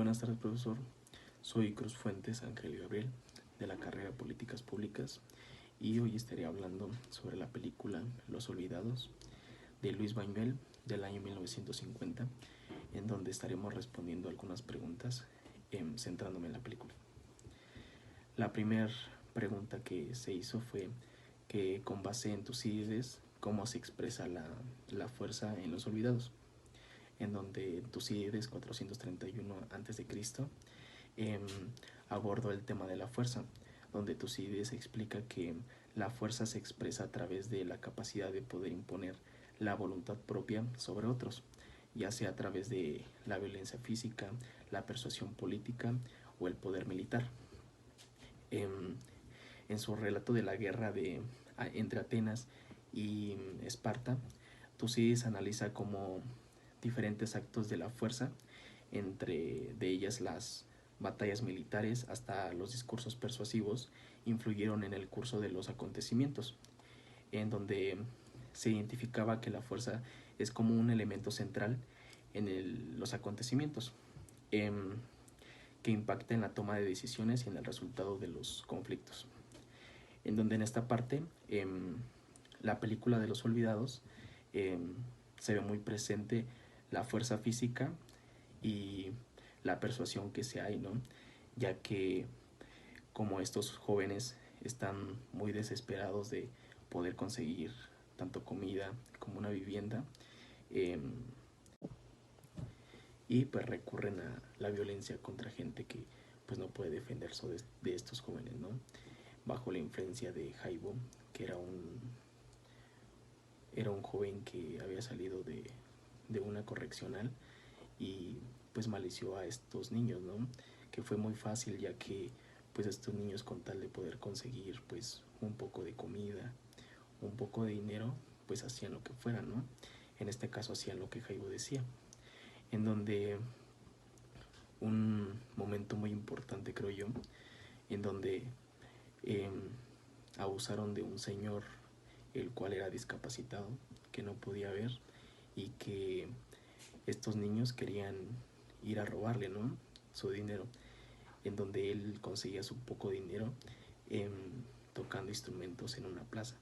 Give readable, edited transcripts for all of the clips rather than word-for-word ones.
Buenas tardes, profesor. Soy Cruz Fuentes Ángel Gabriel, de la carrera de Políticas Públicas, y hoy estaré hablando sobre la película Los Olvidados, de Luis Buñuel, del año 1950, en donde estaremos respondiendo algunas preguntas, centrándome en la película. La primera pregunta que se hizo fue que, con base en Tucídides, ¿cómo se expresa la fuerza en Los Olvidados? En donde Tucídides, 431 a.C., abordó el tema de la fuerza, donde Tucídides explica que la fuerza se expresa a través de la capacidad de poder imponer la voluntad propia sobre otros, ya sea a través de la violencia física, la persuasión política o el poder militar. En su relato de la guerra entre Atenas y Esparta, Tucídides analiza cómo diferentes actos de la fuerza, entre de ellas las batallas militares hasta los discursos persuasivos, influyeron en el curso de los acontecimientos, en donde se identificaba que la fuerza es como un elemento central en los acontecimientos, que impacta en la toma de decisiones y en el resultado de los conflictos. En donde en esta parte, la película de Los Olvidados, se ve muy presente la fuerza física y la persuasión que se hay, ¿no? Ya que como estos jóvenes están muy desesperados de poder conseguir tanto comida como una vivienda, y pues recurren a la violencia contra gente que pues no puede defenderse de estos jóvenes, ¿no? Bajo la influencia de Jaibo, que era un joven que había salido de una correccional y pues malició a estos niños, ¿no? Que fue muy fácil, ya que pues estos niños, con tal de poder conseguir pues un poco de comida, un poco de dinero, pues hacían lo que fuera, ¿no? En este caso hacían lo que Jaibo decía, en donde un momento muy importante, creo yo, en donde eh, abusaron de un señor el cual era discapacitado, que no podía ver, y que estos niños querían ir a robarle, ¿no?, su dinero, en donde él conseguía su poco dinero tocando instrumentos en una plaza.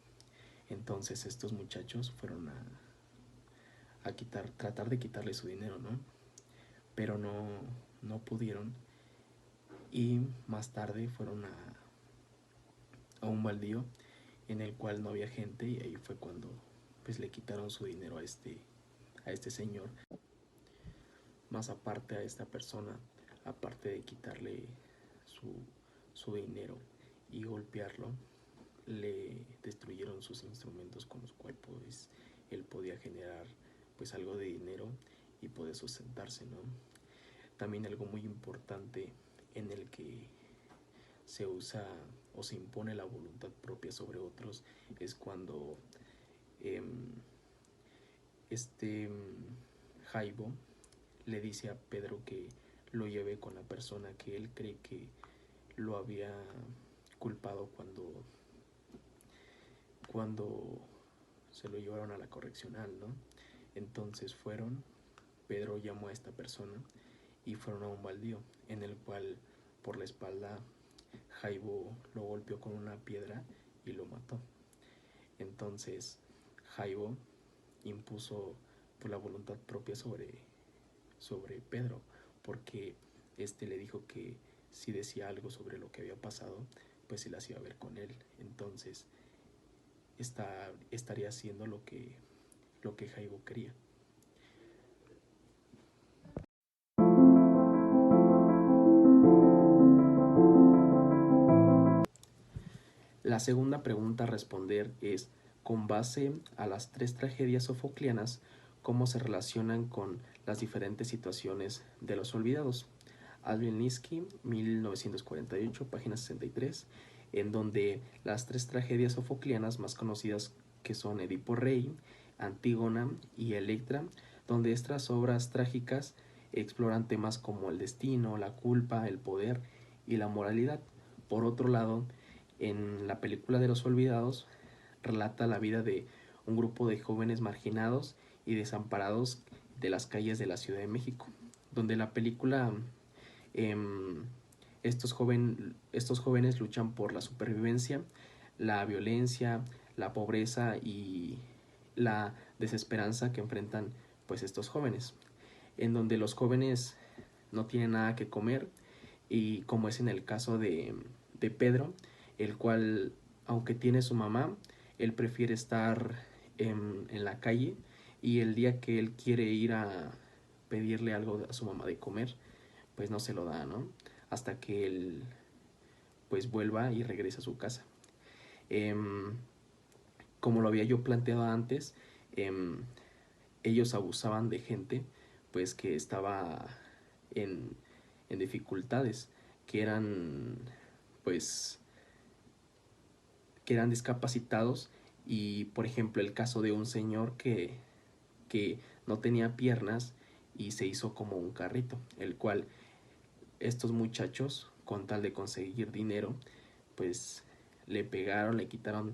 Entonces estos muchachos fueron a tratar de quitarle su dinero, ¿no? Pero no pudieron, y más tarde fueron a un baldío en el cual no había gente, y ahí fue cuando pues le quitaron su dinero a este señor. Más aparte, a esta persona, aparte de quitarle su dinero y golpearlo, le destruyeron sus instrumentos con los cuales pues él podía generar pues algo de dinero y poder sustentarse, ¿no? También algo muy importante en el que se usa o se impone la voluntad propia sobre otros es cuando Jaibo le dice a Pedro que lo lleve con la persona que él cree que lo había culpado cuando se lo llevaron a la correccional, ¿no? Entonces Pedro llamó a esta persona y fueron a un baldío en el cual por la espalda Jaibo lo golpeó con una piedra y lo mató. Entonces Jaibo impuso por la voluntad propia sobre Pedro, porque le dijo que si decía algo sobre lo que había pasado, pues se las iba a ver con él. Entonces estaría haciendo lo que Jaibo quería. La segunda pregunta a responder es: con base a las tres tragedias sofoclianas, ¿cómo se relacionan con las diferentes situaciones de Los Olvidados? Alvin Linsky, 1948, página 63, en donde las tres tragedias sofoclianas más conocidas, que son Edipo Rey, Antígona y Electra, donde estas obras trágicas exploran temas como el destino, la culpa, el poder y la moralidad. Por otro lado, en la película de Los Olvidados, relata la vida de un grupo de jóvenes marginados y desamparados de las calles de la Ciudad de México, donde la película Em, estos jóvenes luchan por la supervivencia, la violencia, la pobreza y la desesperanza que enfrentan pues estos jóvenes, en donde los jóvenes no tienen nada que comer, y como es en el caso de Pedro, el cual, aunque tiene su mamá, él prefiere estar en la calle, y el día que él quiere ir a pedirle algo a su mamá de comer, pues no se lo da, ¿no? Hasta que él pues vuelva y regrese a su casa. Em, como lo había yo planteado antes, em, ellos abusaban de gente pues que estaba en, en dificultades, que eran pues que eran discapacitados. Y por ejemplo el caso de un señor que no tenía piernas y se hizo como un carrito, el cual estos muchachos, con tal de conseguir dinero, pues le pegaron, le quitaron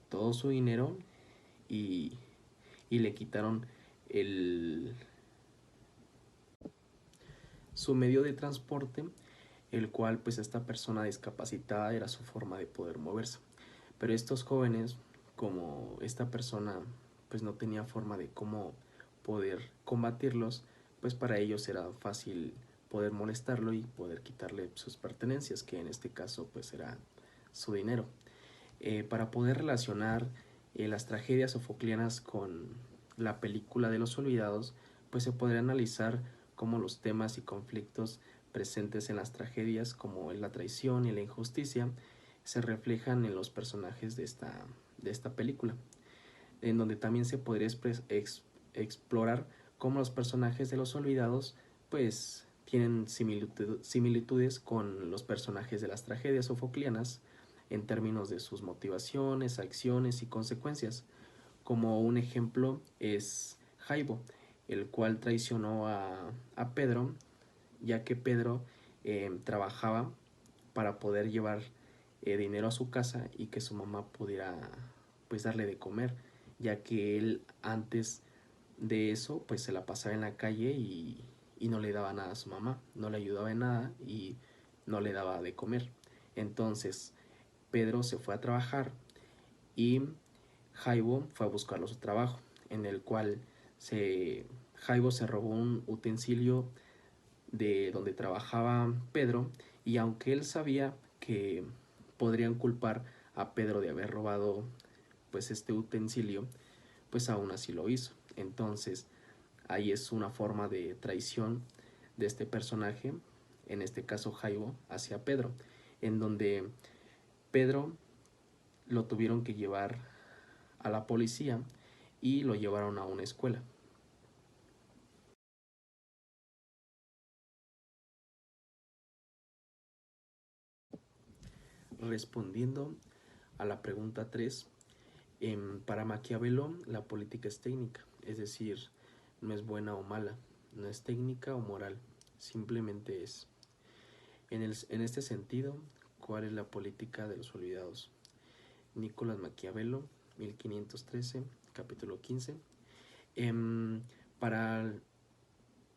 todo su dinero, y, y le quitaron el, su medio de transporte, el cual pues esta persona discapacitada era su forma de poder moverse. Pero estos jóvenes, como esta persona pues no tenía forma de cómo poder combatirlos, pues para ellos era fácil poder molestarlo y poder quitarle sus pertenencias, que en este caso pues era su dinero. Para poder relacionar las tragedias sofoclianas con la película de los olvidados, pues se podría analizar cómo los temas y conflictos presentes en las tragedias, como la traición y la injusticia, se reflejan en los personajes de esta película, en donde también se podría explorar cómo los personajes de los olvidados pues tienen similitudes con los personajes de las tragedias sofoclianas en términos de sus motivaciones, acciones y consecuencias. Como un ejemplo es Jaibo, el cual traicionó a Pedro, ya que Pedro trabajaba para poder llevar dinero a su casa y que su mamá pudiera pues darle de comer, ya que él antes de eso pues se la pasaba en la calle y no le daba nada a su mamá, no le ayudaba en nada y no le daba de comer. Entonces Pedro se fue a trabajar y Jaibo fue a buscarlo su trabajo, en el cual Jaibo se robó un utensilio de donde trabajaba Pedro, y aunque él sabía que podrían culpar a Pedro de haber robado pues este utensilio, pues aún así lo hizo. Entonces ahí es una forma de traición de este personaje, en este caso Jaibo, hacia Pedro, en donde Pedro lo tuvieron que llevar a la policía y lo llevaron a una escuela. Respondiendo a la pregunta 3, para Maquiavelo la política es técnica, es decir, no es buena o mala, no es técnica o moral, simplemente es. En este sentido, ¿cuál es la política de los olvidados? Nicolás Maquiavelo, 1513, capítulo 15. Em, para,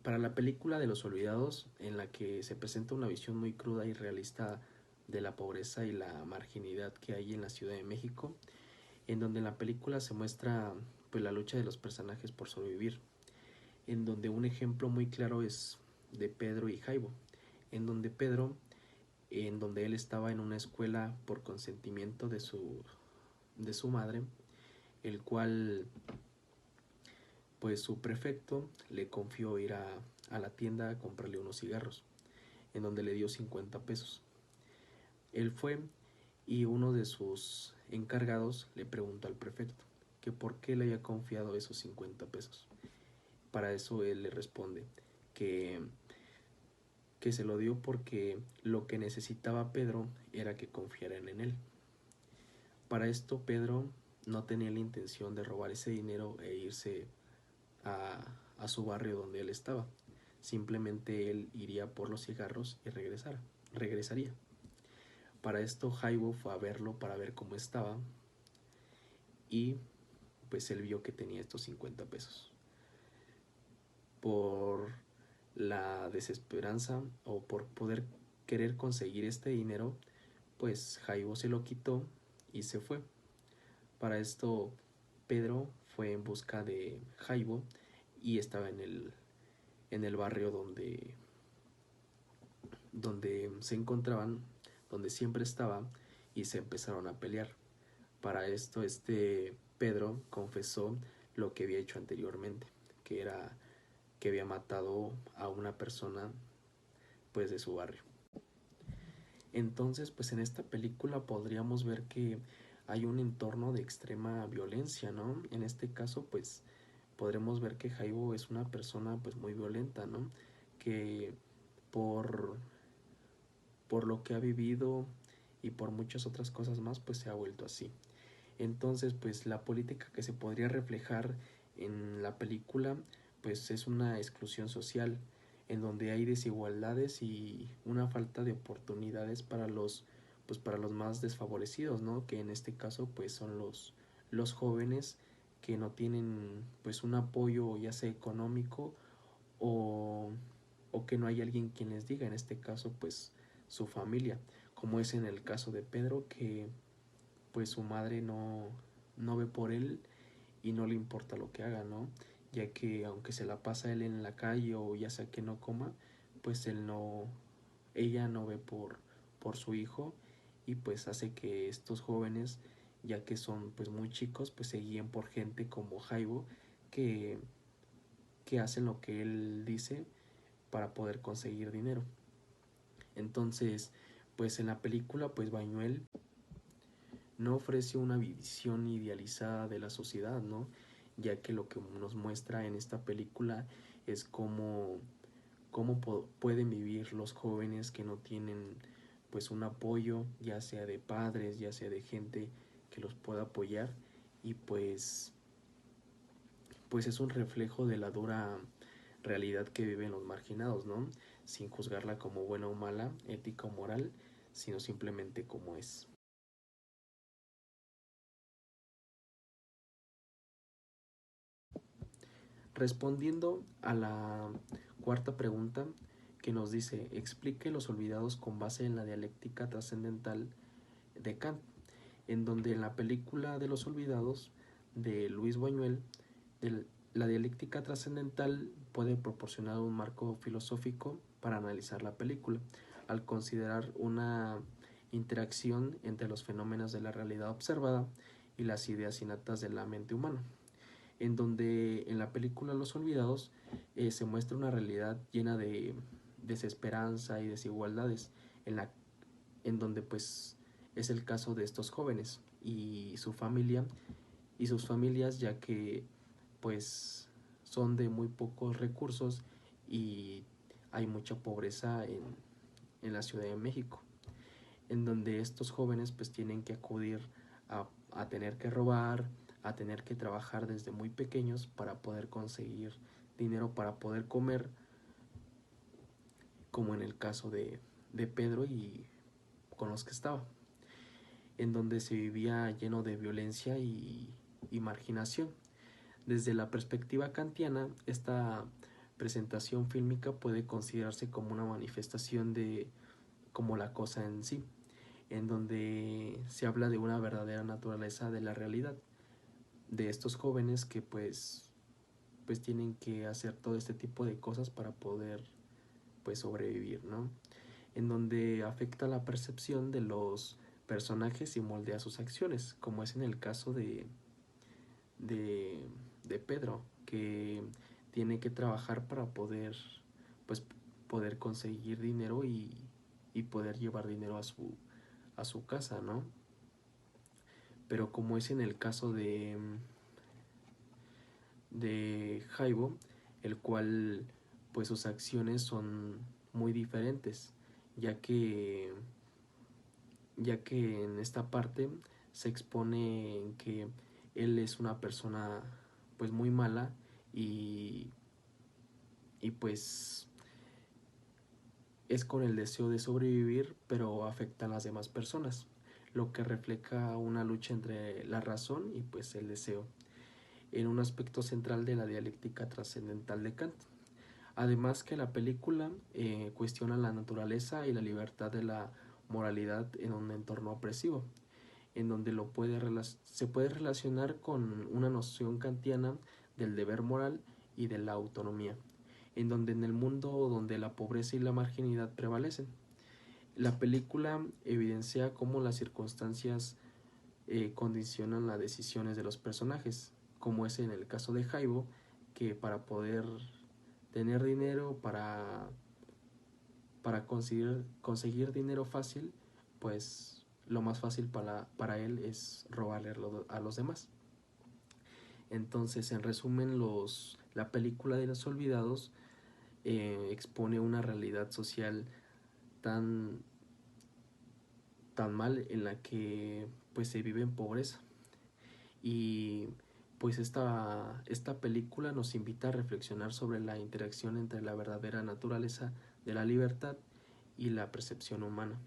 para la película de los olvidados, en la que se presenta una visión muy cruda y realista de la pobreza y la marginalidad que hay en la Ciudad de México, en donde en la película se muestra pues la lucha de los personajes por sobrevivir, en donde un ejemplo muy claro es de Pedro y Jaibo, en donde Pedro, en donde él estaba en una escuela por consentimiento de su madre, el cual pues su prefecto le confió ir a la tienda a comprarle unos cigarros, en donde le dio 50 pesos. Él fue, y uno de sus encargados le preguntó al prefecto que por qué le había confiado esos 50 pesos. Para eso él le responde que, que se lo dio porque lo que necesitaba Pedro era que confiaran en él. Para esto Pedro no tenía la intención de robar ese dinero e irse a, a su barrio donde él estaba. Simplemente él iría por los cigarros y regresaría. Para esto Jaibo fue a verlo para ver cómo estaba, y pues él vio que tenía estos 50 pesos. Por la desesperanza o por poder querer conseguir este dinero, pues Jaibo se lo quitó y se fue. Para esto Pedro fue en busca de Jaibo y estaba en el barrio donde se encontraban, donde siempre estaba, y se empezaron a pelear. Para esto Pedro confesó lo que había hecho anteriormente, que era que había matado a una persona pues de su barrio. Entonces, pues en esta película podríamos ver que hay un entorno de extrema violencia, ¿no? En este caso, pues podremos ver que Jaibo es una persona pues muy violenta, ¿no? Que por, por lo que ha vivido y por muchas otras cosas más, pues se ha vuelto así. Entonces, pues la política que se podría reflejar en la película, pues es una exclusión social, en donde hay desigualdades y una falta de oportunidades para los más desfavorecidos, ¿no? Que en este caso, pues son los jóvenes que no tienen, pues un apoyo, ya sea económico o, o que no hay alguien quien les diga, en este caso, pues su familia, como es en el caso de Pedro, que pues su madre no ve por él y no le importa lo que haga, ¿no? Ya que aunque se la pasa él en la calle o ya sea que no coma, pues ella no ve por su hijo, y pues hace que estos jóvenes, ya que son pues muy chicos, pues se guíen por gente como Jaibo, que, que hacen lo que él dice para poder conseguir dinero. Entonces, pues en la película, pues Bañuel no ofrece una visión idealizada de la sociedad, ¿no? Ya que lo que nos muestra en esta película es cómo pueden vivir los jóvenes que no tienen pues un apoyo, ya sea de padres, ya sea de gente que los pueda apoyar, y pues es un reflejo de la dura realidad que viven los marginados, ¿no? Sin juzgarla como buena o mala, ética o moral, sino simplemente como es. Respondiendo a la cuarta pregunta, que nos dice: explique los olvidados con base en la dialéctica trascendental de Kant, en donde en la película de los olvidados de Luis Buñuel, la dialéctica trascendental puede proporcionar un marco filosófico para analizar la película, al considerar una interacción entre los fenómenos de la realidad observada y las ideas innatas de la mente humana, en donde en la película Los Olvidados se muestra una realidad llena de desesperanza y desigualdades, en donde pues es el caso de estos jóvenes y su familia y sus familias, ya que pues son de muy pocos recursos y hay mucha pobreza en la Ciudad de México, en donde estos jóvenes pues tienen que acudir a tener que robar, a tener que trabajar desde muy pequeños para poder conseguir dinero para poder comer, como en el caso de Pedro y con los que estaba, en donde se vivía lleno de violencia y marginación. Desde la perspectiva kantiana, esta presentación fílmica puede considerarse como una manifestación de como la cosa en sí, en donde se habla de una verdadera naturaleza de la realidad, de estos jóvenes que pues tienen que hacer todo este tipo de cosas para poder pues sobrevivir, ¿no? En donde afecta la percepción de los personajes y moldea sus acciones, como es en el caso de, de Pedro, que tiene que trabajar para pues, poder conseguir dinero y poder llevar dinero a su casa, ¿no? Pero como es en el caso de Jaibo, el cual pues sus acciones son muy diferentes, ya que ya que en esta parte se expone en que él es una persona pues muy mala y, y pues es con el deseo de sobrevivir, pero afecta a las demás personas, lo que refleja una lucha entre la razón y pues el deseo, en un aspecto central de la dialéctica trascendental de Kant. Además que la película cuestiona la naturaleza y la libertad de la moralidad en un entorno opresivo, en donde se puede relacionar con una noción kantiana del deber moral y de la autonomía, en donde en el mundo donde la pobreza y la marginalidad prevalecen. La película evidencia cómo las circunstancias condicionan las decisiones de los personajes, como es en el caso de Jaibo, que para poder tener dinero, para conseguir dinero fácil, pues lo más fácil para él es robarle a los demás. Entonces, en resumen, la película de Los Olvidados expone una realidad social tan, tan mal en la que pues se vive en pobreza. Y pues esta película nos invita a reflexionar sobre la interacción entre la verdadera naturaleza de la libertad y la percepción humana,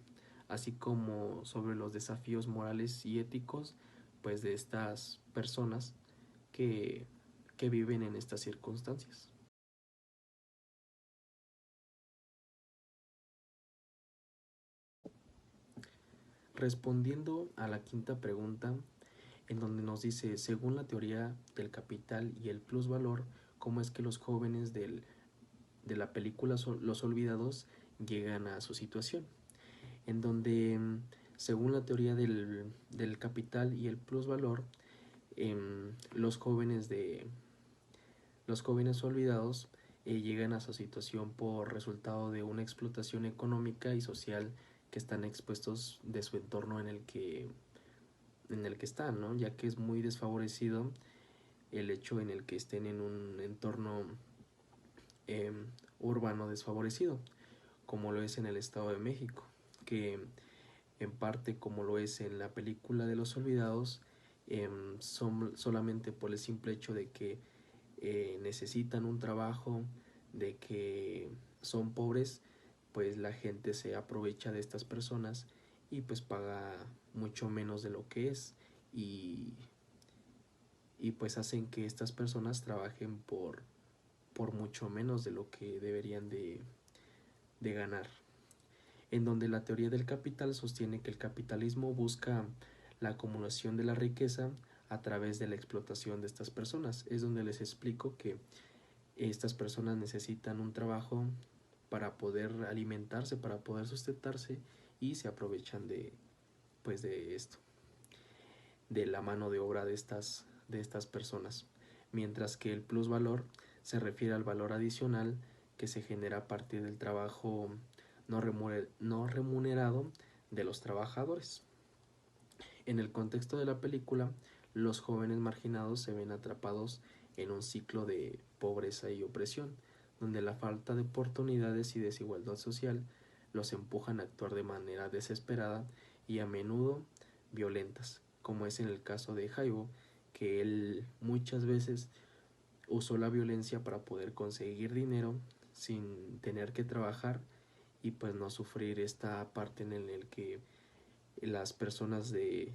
así como sobre los desafíos morales y éticos pues de estas personas que, que viven en estas circunstancias. Respondiendo a la quinta pregunta, en donde nos dice, según la teoría del capital y el plusvalor, cómo es que los jóvenes de la película Los Olvidados llegan a su situación, en donde, según la teoría del capital y el plusvalor, los jóvenes olvidados llegan a su situación por resultado de una explotación económica y social que están expuestos de su entorno en el que están, ¿no? Ya que es muy desfavorecido el hecho en el que estén en un entorno eh, urbano desfavorecido, como lo es en el Estado de México, que en parte como lo es en la película de Los Olvidados, son solamente por el simple hecho de que necesitan un trabajo, de que son pobres, pues la gente se aprovecha de estas personas y pues paga mucho menos de lo que es y, y pues hacen que estas personas trabajen por mucho menos de lo que deberían de ganar. En donde la teoría del capital sostiene que el capitalismo busca la acumulación de la riqueza a través de la explotación de estas personas. Es donde les explico que estas personas necesitan un trabajo para poder alimentarse, para poder sustentarse y se aprovechan pues de esto, de la mano de obra de estas personas. Mientras que el plusvalor se refiere al valor adicional que se genera a partir del trabajo no remunerado de los trabajadores. En el contexto de la película, los jóvenes marginados se ven atrapados en un ciclo de pobreza y opresión, donde la falta de oportunidades y desigualdad social los empujan a actuar de manera desesperada y a menudo violentas, como es en el caso de Jaibo, que él muchas veces usó la violencia para poder conseguir dinero sin tener que trabajar y pues no sufrir esta parte en el que las personas de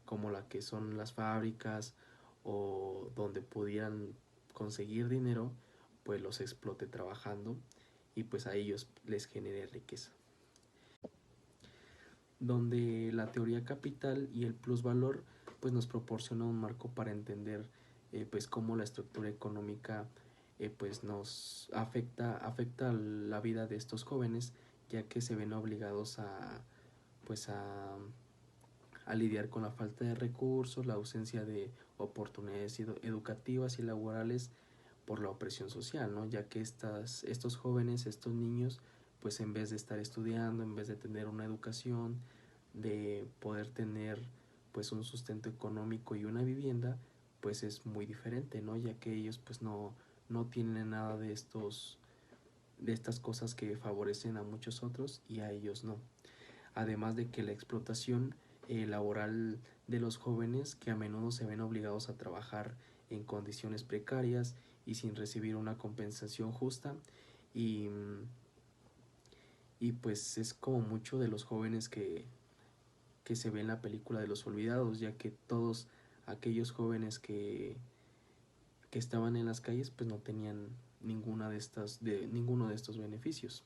como la que son las fábricas o donde pudieran conseguir dinero, pues los explote trabajando y pues a ellos les genere riqueza. Donde la teoría capital y el plusvalor pues nos proporciona un marco para entender pues cómo la estructura económica pues nos afecta la vida de estos jóvenes, ya que se ven obligados pues a lidiar con la falta de recursos, la ausencia de oportunidades educativas y laborales por la opresión social, ¿no? Ya que estos jóvenes, estos niños, pues en vez de estar estudiando, en vez de tener una educación, de poder tener pues un sustento económico y una vivienda, pues es muy diferente, ¿no? Ya que ellos pues no tienen nada de estas cosas que favorecen a muchos otros y a ellos no. Además de que la explotación laboral de los jóvenes, que a menudo se ven obligados a trabajar en condiciones precarias y sin recibir una compensación justa, y, y pues es como mucho de los jóvenes que se ve en la película de Los Olvidados, ya que todos aquellos jóvenes que estaban en las calles pues ninguno de estos beneficios,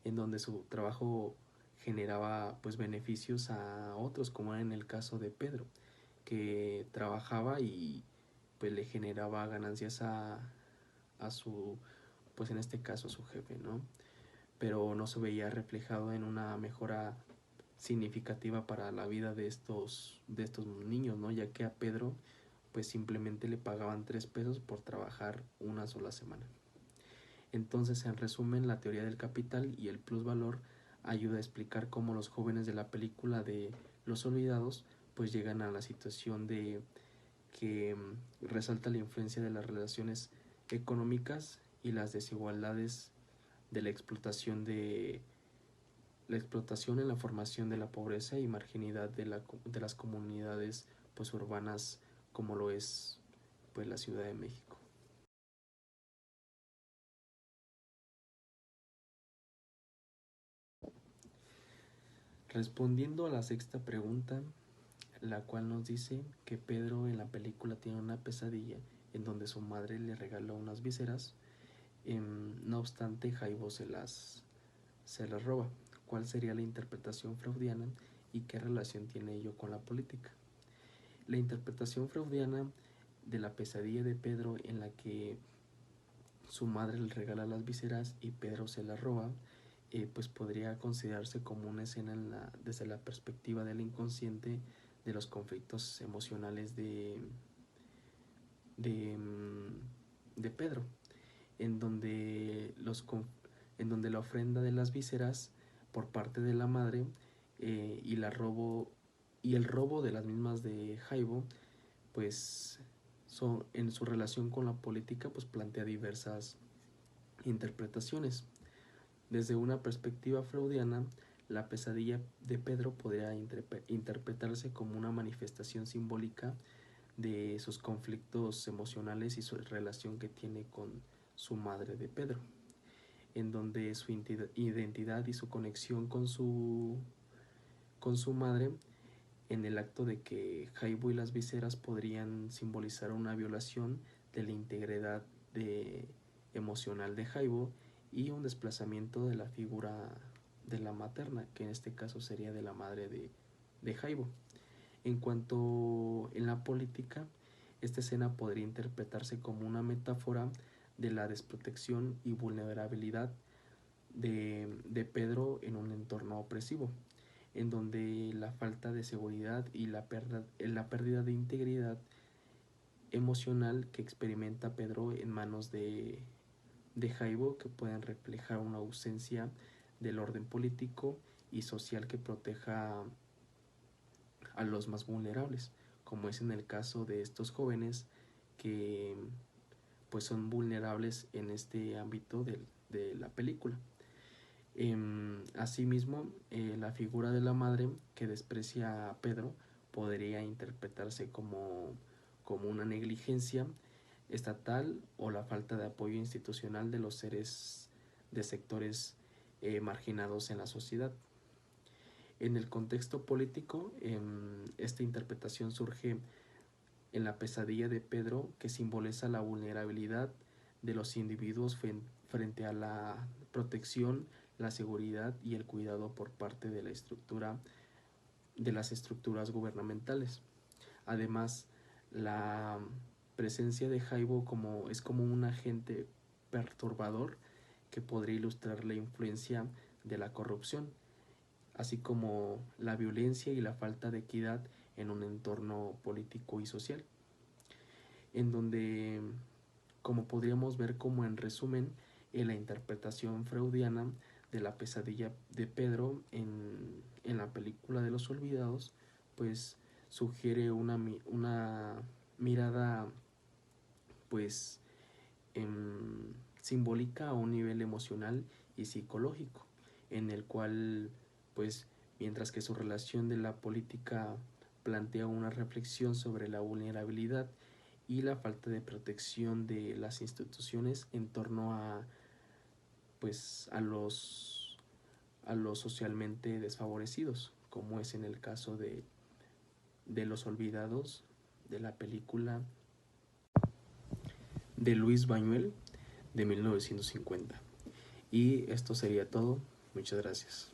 en donde su trabajo generaba pues beneficios a otros, como era en el caso de Pedro, que trabajaba y pues le generaba ganancias a su, pues en este caso a su jefe, ¿no? Pero no se veía reflejado en una mejora significativa para la vida de estos niños, ¿no? Ya que a Pedro pues simplemente le pagaban 3 pesos por trabajar una sola semana. Entonces, en resumen, la teoría del capital y el plusvalor ayuda a explicar cómo los jóvenes de la película de Los Olvidados pues llegan a la situación de que resalta la influencia de las relaciones económicas y las desigualdades de la explotación en la formación de la pobreza y marginalidad de las comunidades pues urbanas, como lo es pues la Ciudad de México. Respondiendo a la sexta pregunta, la cual nos dice que Pedro en la película tiene una pesadilla en donde su madre le regaló unas vísceras, no obstante Jaibo se las roba. ¿Cuál sería la interpretación freudiana y qué relación tiene ello con la política? La interpretación freudiana de la pesadilla de Pedro, en la que su madre le regala las vísceras y Pedro se las roba, pues podría considerarse como una escena desde la perspectiva del inconsciente de los conflictos emocionales de, de Pedro, en donde, en donde la ofrenda de las vísceras por parte de la madre y el robo de las mismas de Jaibo, pues en su relación con la política pues plantea diversas interpretaciones. Desde una perspectiva freudiana, la pesadilla de Pedro podría interpretarse como una manifestación simbólica de sus conflictos emocionales y su relación que tiene con su madre de Pedro, en donde su identidad y su conexión con su madre, en el acto de que Jaibo y las vísceras podrían simbolizar una violación de la integridad emocional de Jaibo y un desplazamiento de la figura de la materna, que en este caso sería de la madre de Jaibo. En cuanto en la política, esta escena podría interpretarse como una metáfora de la desprotección y vulnerabilidad de Pedro en un entorno opresivo, en donde la falta de seguridad y la pérdida de integridad emocional que experimenta Pedro en manos de Jaibo, que pueden reflejar una ausencia del orden político y social que proteja a los más vulnerables, como es en el caso de estos jóvenes que pues son vulnerables en este ámbito de la película. Asimismo, la figura de la madre que desprecia a Pedro podría interpretarse como una negligencia estatal o la falta de apoyo institucional de los seres de sectores marginados en la sociedad. En el contexto político, esta interpretación surge en la pesadilla de Pedro, que simboliza la vulnerabilidad de los individuos frente a la protección, la seguridad y el cuidado por parte de las estructuras gubernamentales. Además, la presencia de Jaibo es como un agente perturbador que podría ilustrar la influencia de la corrupción, así como la violencia y la falta de equidad en un entorno político y social, en donde, como podríamos ver como en resumen, en la interpretación freudiana de la pesadilla de Pedro en la película de Los Olvidados, pues sugiere una mirada pues simbólica a un nivel emocional y psicológico, en el cual pues mientras que su relación de la política plantea una reflexión sobre la vulnerabilidad y la falta de protección de las instituciones en torno a pues a los socialmente desfavorecidos, como es en el caso de Los Olvidados, de la película de Luis Buñuel, de 1950. Y esto sería todo. Muchas gracias.